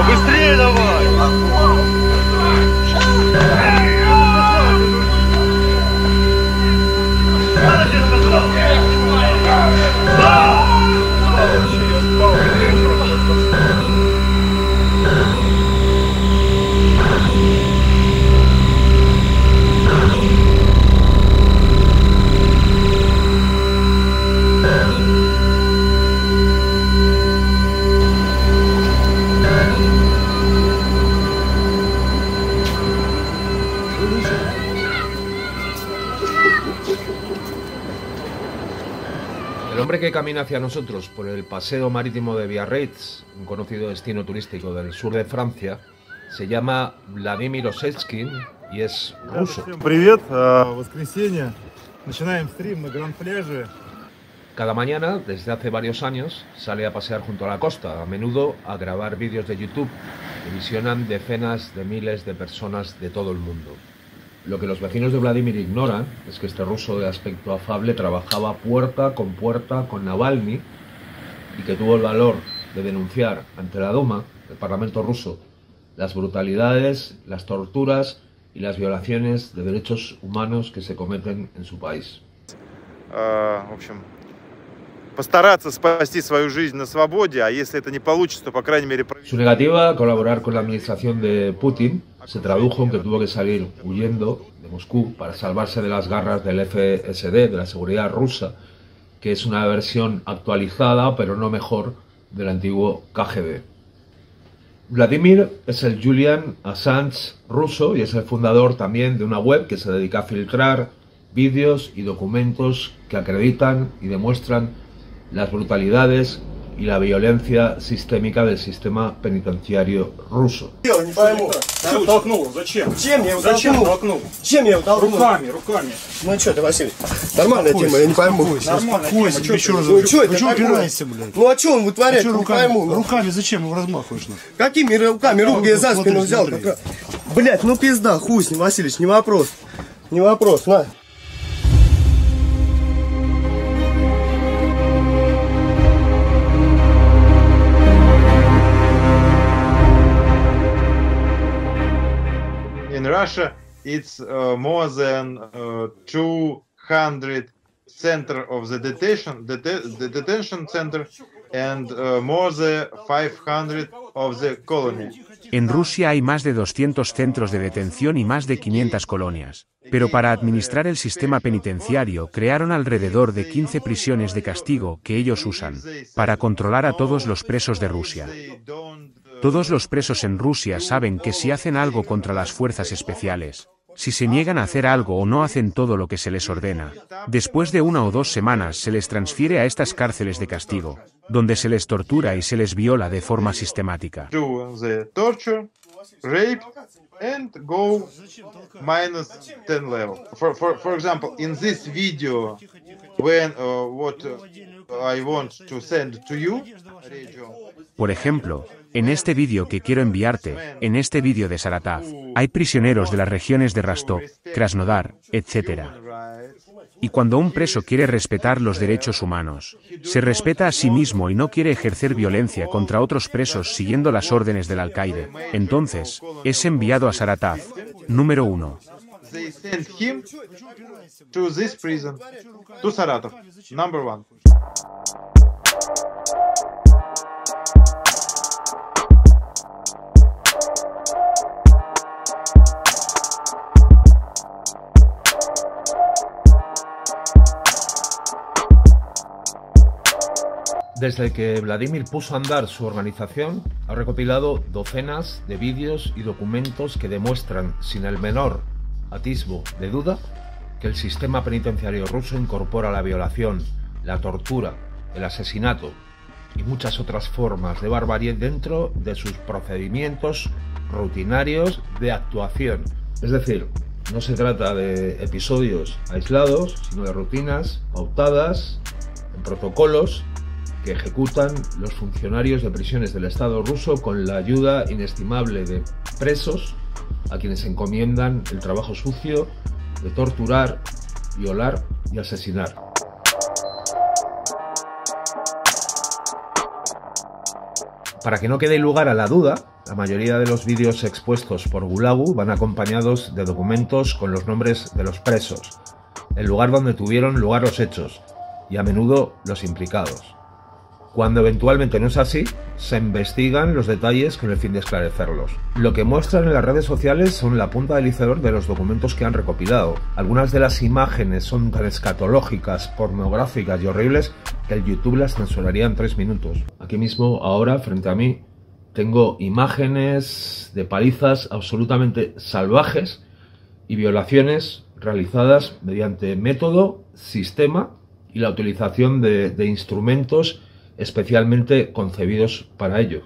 Быстрее давай! El hombre que camina hacia nosotros por el paseo marítimo de Biarritz, un conocido destino turístico del sur de Francia, se llama Vladimir Osetskin y es ruso. Привет, воскресенье. Начинаем стрим на Гранд-Пляже. Cada mañana, desde hace varios años, sale a pasear junto a la costa, a menudo a grabar vídeos de YouTube que visionan decenas de miles de personas de todo el mundo. Lo que los vecinos de Vladimir ignoran es que este ruso de aspecto afable trabajaba puerta con Navalny y que tuvo el valor de denunciar ante la Duma, el Parlamento ruso, las brutalidades, las torturas y las violaciones de derechos humanos que se cometen en su país. В общем, постараться спасти свою жизнь на свободе, а если это не получится, то, по крайней мере... Su negativa a colaborar con la administración de Putin se tradujo en que tuvo que salir huyendo de Moscú para salvarse de las garras del FSD, de la seguridad rusa, que es una versión actualizada, pero no mejor, del antiguo KGB. Vladimir es el Julian Assange ruso y es el fundador también de una web que se dedica a filtrar vídeos y documentos que acreditan y demuestran las brutalidades y la violencia sistémica del sistema penitenciario ruso. Не пойму. Что толкнул? Зачем? Чем я его Зачем толкнул? толкнул? Чем я его толкнул? Руками. Ну что ты, Василий? Нормальная тема, я не пойму. Нормально. Тема, что ты? Ну что это такое? Упираешься, блядь? Ну а что он вытворяет, Что не пойму. Ну. руками зачем его размахиваешь? Нахуй? Какими руками? Руки я за спину взял. Смотри. Как... Блять, ну пизда, хуй с ним, Василич, не вопрос. Не вопрос, на. In Russia, it's more than 200 center of the detention center, and more than 500 of the colony. En Rusia hay más de 200 centros de detención y más de 500 colonias. Pero para administrar el sistema penitenciario crearon alrededor de 15 prisiones de castigo que ellos usan para controlar a todos los presos de Rusia. Todos los presos en Rusia saben que si hacen algo contra las fuerzas especiales, si se niegan a hacer algo o no hacen todo lo que se les ordena, después de 1 o 2 semanas se les transfiere a estas cárceles de castigo, donde se les tortura y se les viola de forma sistemática. Do the torture, rape, and go minus 10 level. For example, in this video, when what I want to send to you, Por ejemplo, en este vídeo que quiero enviarte, en este vídeo de Saratov, hay prisioneros de las regiones de Rostov, Krasnodar, etc. Y cuando un preso quiere respetar los derechos humanos, se respeta a sí mismo y no quiere ejercer violencia contra otros presos siguiendo las órdenes del alcaide, entonces, es enviado a Saratov, número 1. they send him to this prison, to Saratov, number 1. Desde que Vladimir puso a andar su organización, ha recopilado docenas de vídeos y documentos que demuestran, sin el menor atisbo de duda, que el sistema penitenciario ruso incorpora la violación, la tortura, el asesinato y muchas otras formas de barbarie dentro de sus procedimientos rutinarios de actuación. Es decir, no se trata de episodios aislados, sino de rutinas pautadas en protocolos que ejecutan los funcionarios de prisiones del Estado ruso con la ayuda inestimable de presos a quienes encomiendan el trabajo sucio de torturar, violar y asesinar. Para que no quede lugar a la duda, La mayoría de los vídeos expuestos por Gulagu van acompañados de documentos con los nombres de los presos, el lugar donde tuvieron lugar los hechos y a menudo los implicados. Cuando eventualmente no es así, se investigan los detalles con el fin de esclarecerlos. Lo que muestran en las redes sociales son la punta del iceberg de los documentos que han recopilado. Algunas de las imágenes son tan escatológicas, pornográficas y horribles que el YouTube las censuraría en 3 minutos. Aquí mismo, ahora, frente a mí, tengo imágenes de palizas absolutamente salvajes y violaciones realizadas mediante método, sistema y la utilización de instrumentos especialmente concebidos para ello.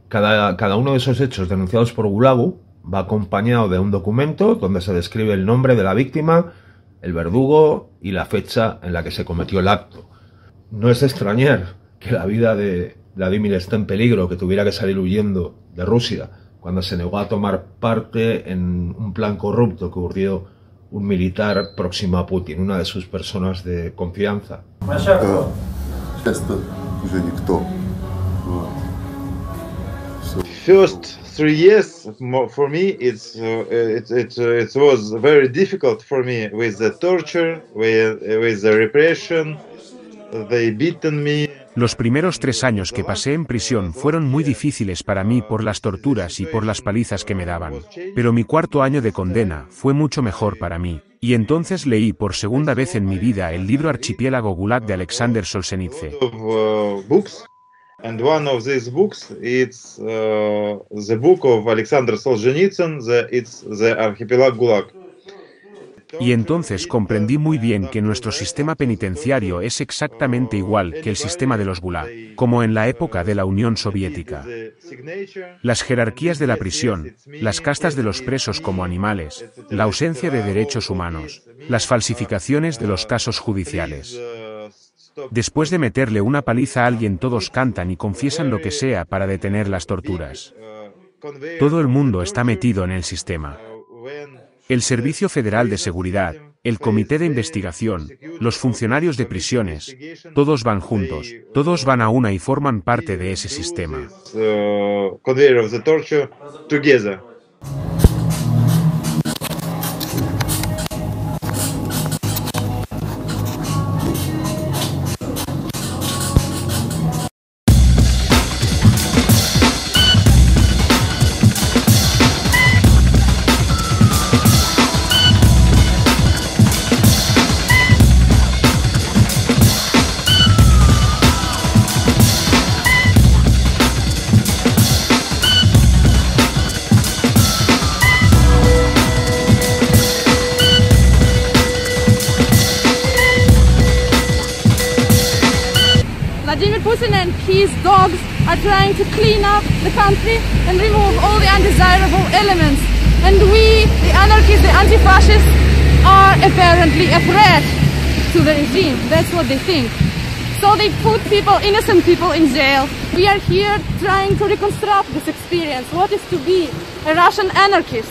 Cada uno de esos hechos denunciados por Gulagu va acompañado de un documento donde se describe el nombre de la víctima, el verdugo y la fecha en la que se cometió el acto. No es de extrañar que la vida de Vladimir esté en peligro, que tuviera que salir huyendo de Rusia cuando se negó a tomar parte en un plan corrupto que urdió un militar próximo a Putin, una de sus personas de confianza. First 3 years for me, it was very difficult for me with the torture, with the repression. They beaten me. Los primeros 3 años que pasé en prisión fueron muy difíciles para mí por las torturas y por las palizas que me daban. Pero mi 4º año de condena fue mucho mejor para mí. Y entonces leí por segunda vez en mi vida el libro Archipiélago Gulag de Alexander Solzhenitsyn. And one of these books, it's the book of Alexander Solzhenitsyn, it's the Archipelago Gulag. Y entonces comprendí muy bien que nuestro sistema penitenciario es exactamente igual que el sistema de los Gulag, como en la época de la Unión Soviética. Las jerarquías de la prisión, las castas de los presos como animales, la ausencia de derechos humanos, las falsificaciones de los casos judiciales. Después de meterle una paliza a alguien, todos cantan y confiesan lo que sea para detener las torturas. Todo el mundo está metido en el sistema. El Servicio Federal de Seguridad, el Comité de Investigación, los funcionarios de prisiones, todos van juntos, todos van a una y forman parte de ese sistema. Vladimir Putin and his dogs are trying to clean up the country and remove all the undesirable elements. And we, the anarchists, the anti-fascists, are apparently a threat to the regime. That's what they think. So they put people, innocent people, in jail. We are here trying to reconstruct this experience. What is to be a Russian anarchist?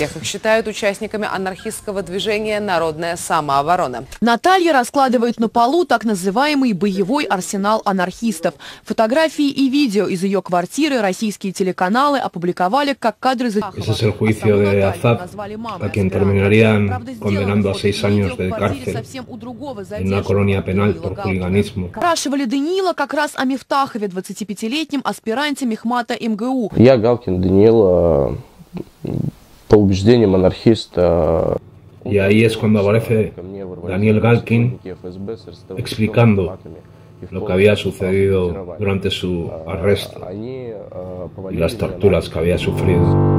Всех их считают участниками анархистского движения «Народная самооборона». Наталья раскладывает на полу так называемый боевой арсенал анархистов. Фотографии и видео из ее квартиры российские телеканалы опубликовали как кадры... Ese es el juicio de Azad, a quien terminarían condenando a 6 años de cárcel en una colonia penal por хуliganismo. Спрашивали Даниила как раз о Мифтахове, 25-летнем аспиранте мехмата МГУ. Я Галкин Даниил, по убеждениям анархиста. Y ahí es cuando aparece Daniel Galkin explicando lo que había sucedido durante su arresto y las torturas que había sufrido.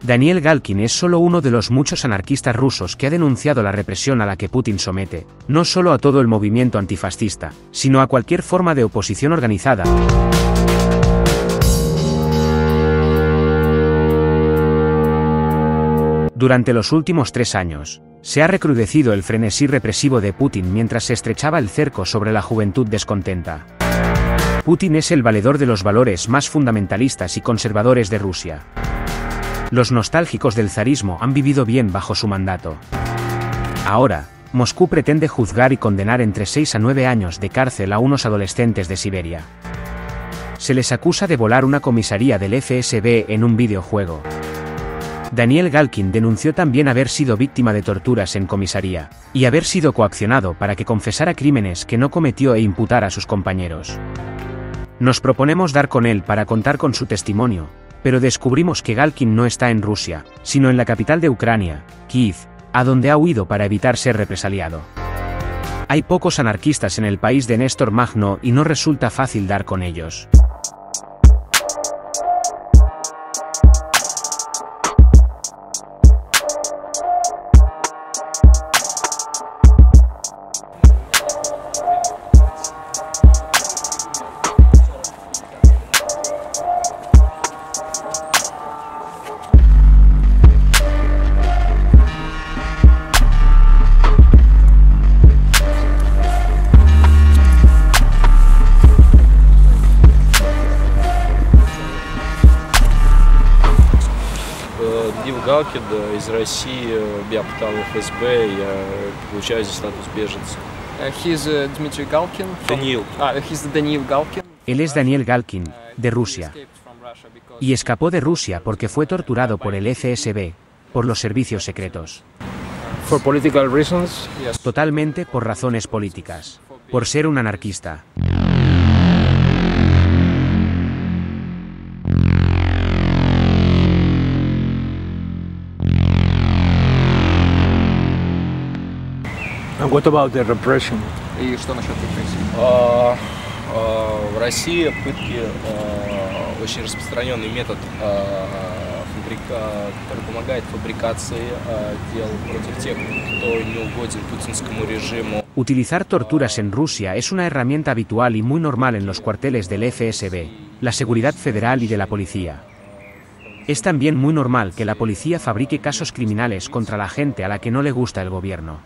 Daniel Galkin es solo uno de los muchos anarquistas rusos que ha denunciado la represión a la que Putin somete, no solo a todo el movimiento antifascista, sino a cualquier forma de oposición organizada. Durante los últimos 3 años, se ha recrudecido el frenesí represivo de Putin mientras se estrechaba el cerco sobre la juventud descontenta. Putin es el valedor de los valores más fundamentalistas y conservadores de Rusia. Los nostálgicos del zarismo han vivido bien bajo su mandato. Ahora, Moscú pretende juzgar y condenar entre 6 a 9 años de cárcel a unos adolescentes de Siberia. Se les acusa de volar una comisaría del FSB en un videojuego. Daniel Galkin denunció también haber sido víctima de torturas en comisaría, y haber sido coaccionado para que confesara crímenes que no cometió e imputara a sus compañeros. Nos proponemos dar con él para contar con su testimonio, pero descubrimos que Galkin no está en Rusia, sino en la capital de Ucrania, Kiev, a donde ha huido para evitar ser represaliado. Hay pocos anarquistas en el país de Néstor Magno y no resulta fácil dar con ellos. Галкин из России, я попал в ФСБ, я получаю здесь статус беженца. He's Dmitry Galkin. Даниил. He's Daniil Galkin. Él es Daniel Galkin, de Rusia. Y escapó de Rusia porque fue torturado por el FSB, por los servicios secretos. For political reasons, yes. Totalmente por razones políticas. Por ser un anarquista. And what about the repression? И что насчет репрессий? В России пытки очень распространенный метод, который помогает фабрикации дел против тех, кто не угоден путинскому режиму. Utilizar torturas en Rusia es una herramienta habitual y muy normal en los cuarteles del FSB, la Seguridad Federal y de la policía. Es también muy normal que la policía fabrique casos criminales contra la gente a la que no le gusta el gobierno.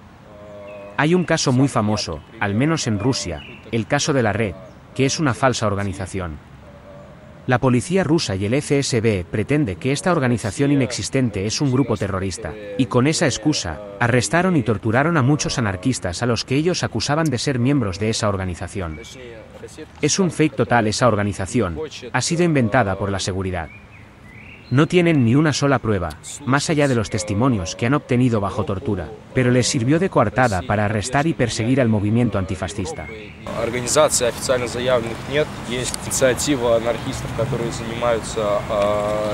Hay un caso muy famoso, al menos en Rusia, el caso de la Red, que es una falsa organización. La policía rusa y el FSB pretende que esta organización inexistente es un grupo terrorista, y con esa excusa, arrestaron y torturaron a muchos anarquistas a los que ellos acusaban de ser miembros de esa organización. Es un fake total. Esa organización ha sido inventada por la seguridad. No tienen ni una sola prueba, más allá de los testimonios que han obtenido bajo tortura, pero les sirvió de coartada para arrestar y perseguir al movimiento antifascista. Организаций официально заявленных нет, есть инициатива анархистов, которые занимаются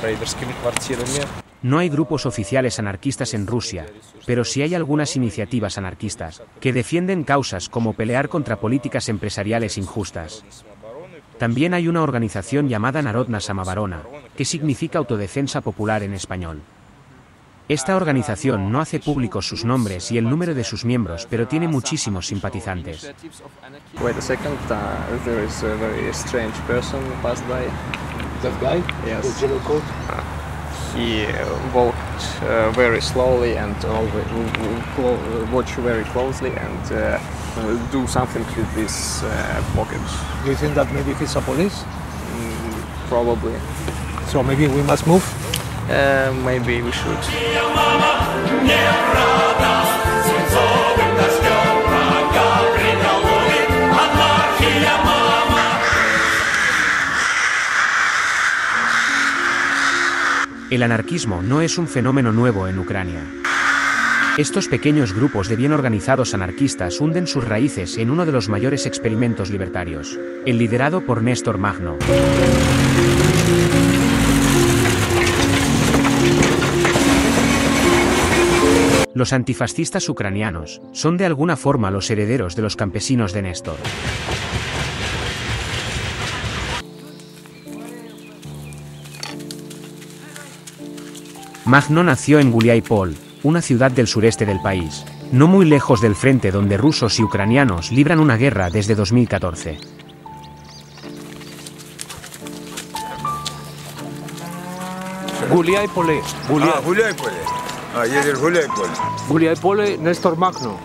рейдерскими квартирами. No hay grupos oficiales anarquistas en Rusia, pero sí hay algunas iniciativas anarquistas, que defienden causas como pelear contra políticas empresariales injustas. También hay una organización llamada Narodna Samoborona, que significa autodefensa popular en español. Esta organización no hace públicos sus nombres y el número de sus miembros, pero tiene muchísimos simpatizantes. Wait a second, there is a very strange person passed by. That guy? Yes. The yellow coat? He walked very slowly and watch very closely and do something with his pockets. Do you think that maybe he's a police? Probably. So maybe we must move? Maybe we should. El anarquismo no es un fenómeno nuevo en Ucrania. Estos pequeños grupos de bien organizados anarquistas hunden sus raíces en uno de los mayores experimentos libertarios, el liderado por Néstor Magno. Los antifascistas ucranianos son de alguna forma los herederos de los campesinos de Néstor. Magno nació en Guliáipol, una ciudad del sureste del país, no muy lejos del frente donde rusos y ucranianos libran una guerra desde 2014. Guliáipol. Guliáipol. едешь в Гуляй-Поле. Гуляй-Поле, Нестор Махно.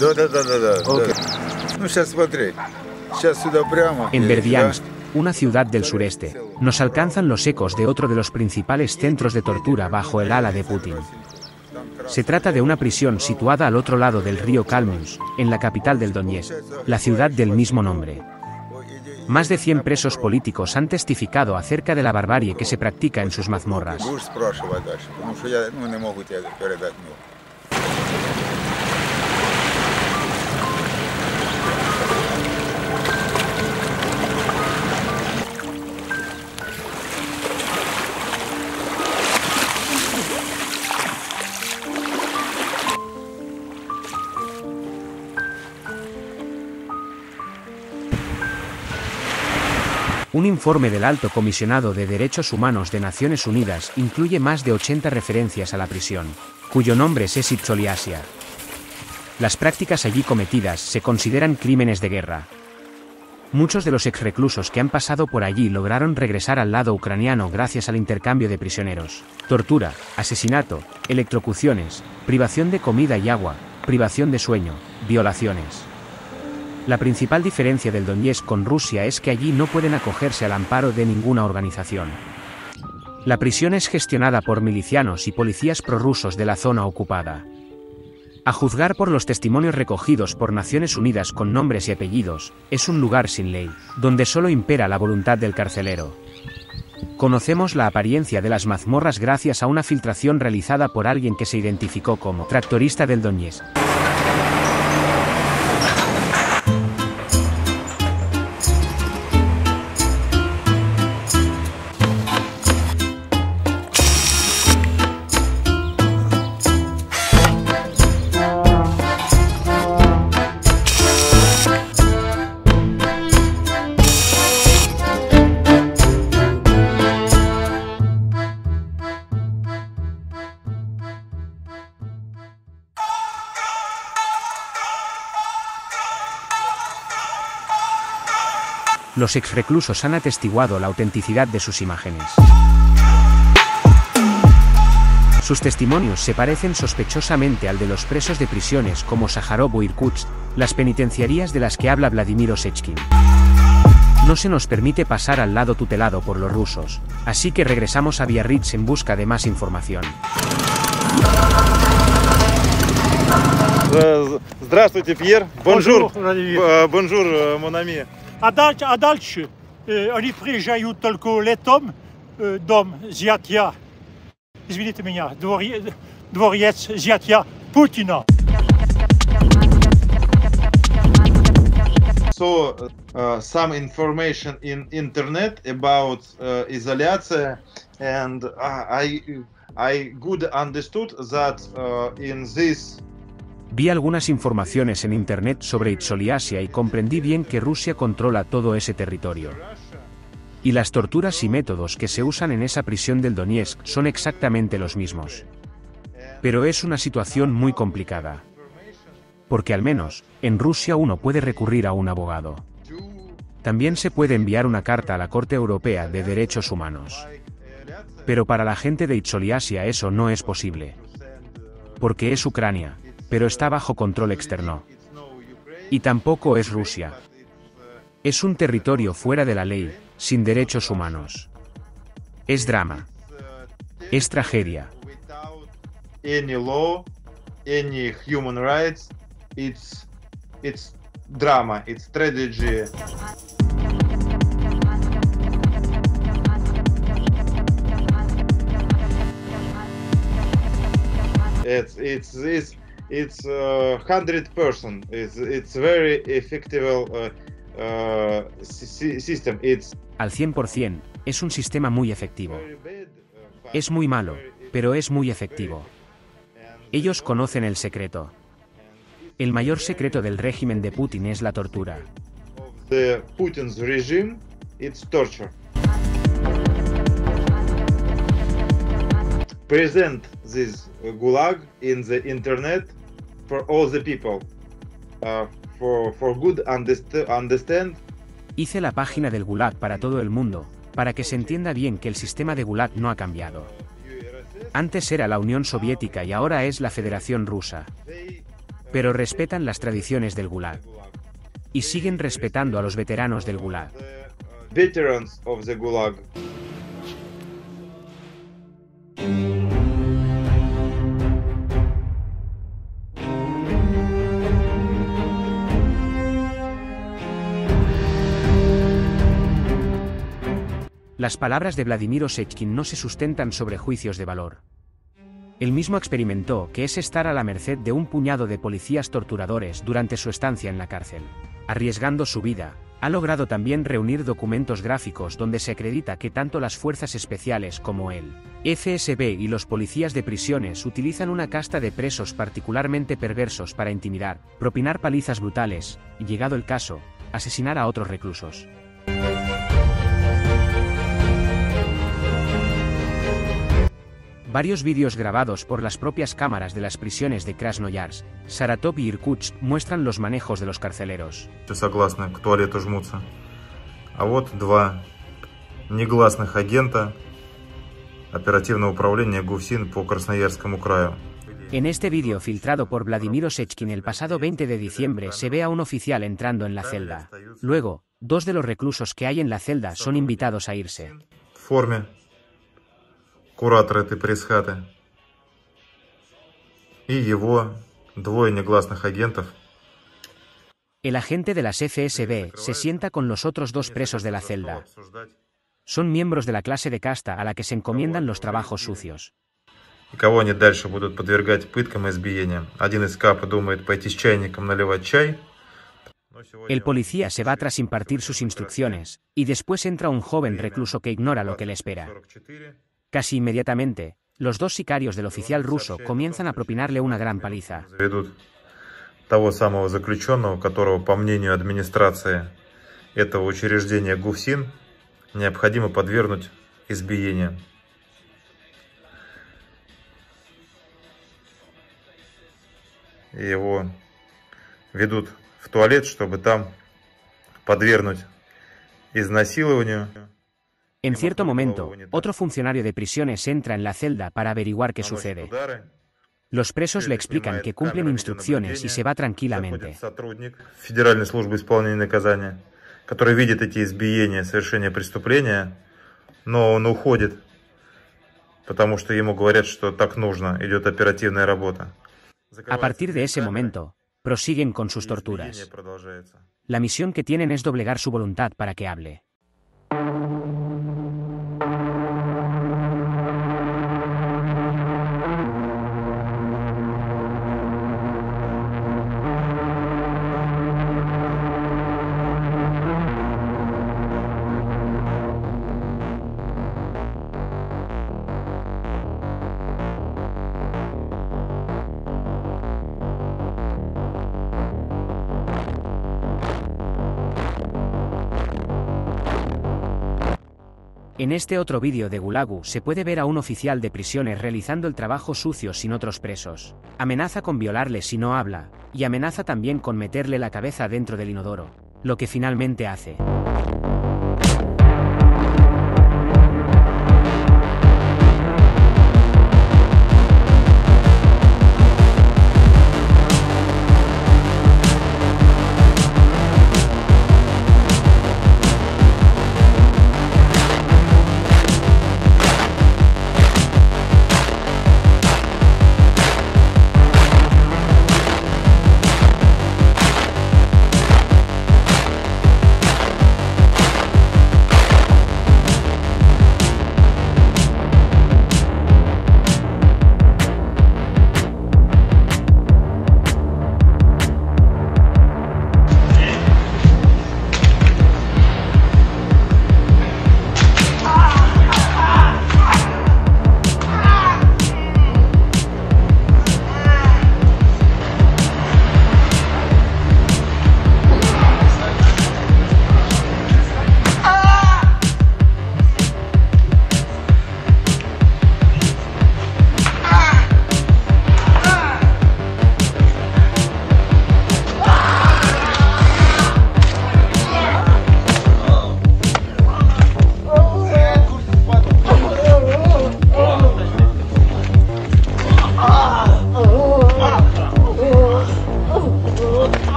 Да. Ну, сейчас смотри. Сейчас сюда прямо. En Berdiansk, una ciudad del sureste, nos alcanzan los ecos de otro de los principales centros de tortura bajo el ala de Putin. Se trata de una prisión situada al otro lado del río Kalmius, en la capital del Donetsk, la ciudad del mismo nombre. Más de 100 presos políticos han testificado acerca de la barbarie que se practica en sus mazmorras. Un informe del Alto Comisionado de Derechos Humanos de Naciones Unidas incluye más de 80 referencias a la prisión, cuyo nombre es Izoliasia. Las prácticas allí cometidas se consideran crímenes de guerra. Muchos de los exreclusos que han pasado por allí lograron regresar al lado ucraniano gracias al intercambio de prisioneros. Tortura, asesinato, electrocuciones, privación de comida y agua, privación de sueño, violaciones. La principal diferencia del Donetsk con Rusia es que allí no pueden acogerse al amparo de ninguna organización. La prisión es gestionada por milicianos y policías prorrusos de la zona ocupada. A juzgar por los testimonios recogidos por Naciones Unidas con nombres y apellidos, es un lugar sin ley, donde solo impera la voluntad del carcelero. Conocemos la apariencia de las mazmorras gracias a una filtración realizada por alguien que se identificó como tractorista del Donetsk. Los exreclusos han atestiguado la autenticidad de sus imágenes. Sus testimonios se parecen sospechosamente al de los presos de prisiones como Sájarov o Irkutsk, las penitenciarías de las que habla Vladimir Osechkin. No se nos permite pasar al lado tutelado por los rusos, así que regresamos a Biarritz en busca de más información. Здравствуйте, Пьер. Bonjour. Bonjour, mon ami. А дальше они приезжают только летом, дом зятя, извините меня, дворец зятя Путина. So, some information in internet about изоляция, and I good understood that in this. Vi algunas informaciones en internet sobre Izoliasia y comprendí bien que Rusia controla todo ese territorio. Y las torturas y métodos que se usan en esa prisión del Donetsk son exactamente los mismos. Pero es una situación muy complicada. Porque al menos, en Rusia uno puede recurrir a un abogado. También se puede enviar una carta a la Corte Europea de Derechos Humanos. Pero para la gente de Izoliasia eso no es posible. Porque es Ucrania, pero está bajo control externo. Y tampoco es Rusia. Es un territorio fuera de la ley, sin derechos humanos. Es drama. Es tragedia. Any law, any human rights, it's drama, it's tragedy. It's 100%. It's very effective system. Al 100%, es un sistema muy efectivo. Es muy malo, pero es muy efectivo. Ellos conocen el secreto. El mayor secreto del régimen de Putin es la tortura. The Putin's regime, it's torture. Present this gulag in the internet for all the people, for good understand. Hice la página del Gulag para todo el mundo, para que se entienda bien que el sistema de Gulag no ha cambiado. Antes era la Unión Soviética y ahora es la Federación Rusa. Pero respetan las tradiciones del Gulag. Y siguen respetando a los veteranos del Gulag. Veterans of the Gulag. Las palabras de Vladimir Osechkin no se sustentan sobre juicios de valor. Él mismo experimentó que es estar a la merced de un puñado de policías torturadores durante su estancia en la cárcel. Arriesgando su vida, ha logrado también reunir documentos gráficos donde se acredita que tanto las fuerzas especiales como el FSB y los policías de prisiones utilizan una casta de presos particularmente perversos para intimidar, propinar palizas brutales, y llegado el caso, asesinar a otros reclusos. Varios vídeos grabados por las propias cámaras de las prisiones de Krasnoyarsk, Saratov y Irkutsk muestran los manejos de los carceleros. Согласно к туалету жмутся. А вот два негласных агента оперативного управления ГУФСИН по Красноярскому краю. En este vídeo filtrado por Vladimir Osechkin el pasado 20 de diciembre se ve a un oficial entrando en la celda. Luego, dos de los reclusos que hay en la celda son invitados a irse. В форме. Куратор этой пресс-хаты. И его двое негласных агентов. El agente de las FSB se sienta con los otros dos presos de la celda. Son miembros de la clase de casta a la que se encomiendan los trabajos sucios. И кого они дальше будут подвергать пыткам и избиениям? Один из капа думает пойти с чайником наливать чай. El policía se va tras impartir sus instrucciones, y después entra un joven recluso que ignora lo que le espera. Casi inmediatamente, los dos sicarios del oficial ruso comienzan a propinarle una gran paliza. Того самого заключенного, которого, по мнению администрации этого учреждения ГУФСИН, необходимо подвергнуть избиениям. Его ведут в туалет, чтобы там подвергнуть изнасилованию. En cierto momento, otro funcionario de prisiones entra en la celda para averiguar qué sucede. Los presos le explican que cumplen instrucciones y se va tranquilamente. Федеральной службы исполнения наказания, который видит эти избиения, совершение преступления, но он уходит, потому что ему говорят, что так нужно, идет оперативная работа. A partir de ese momento, prosiguen con sus torturas. La misión que tienen es doblegar su voluntad para que hable. En este otro vídeo de Gulagu se puede ver a un oficial de prisiones realizando el trabajo sucio sin otros presos. Amenaza con violarle si no habla, y amenaza también con meterle la cabeza dentro del inodoro, lo que finalmente hace.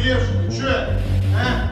поддержку. Че? А?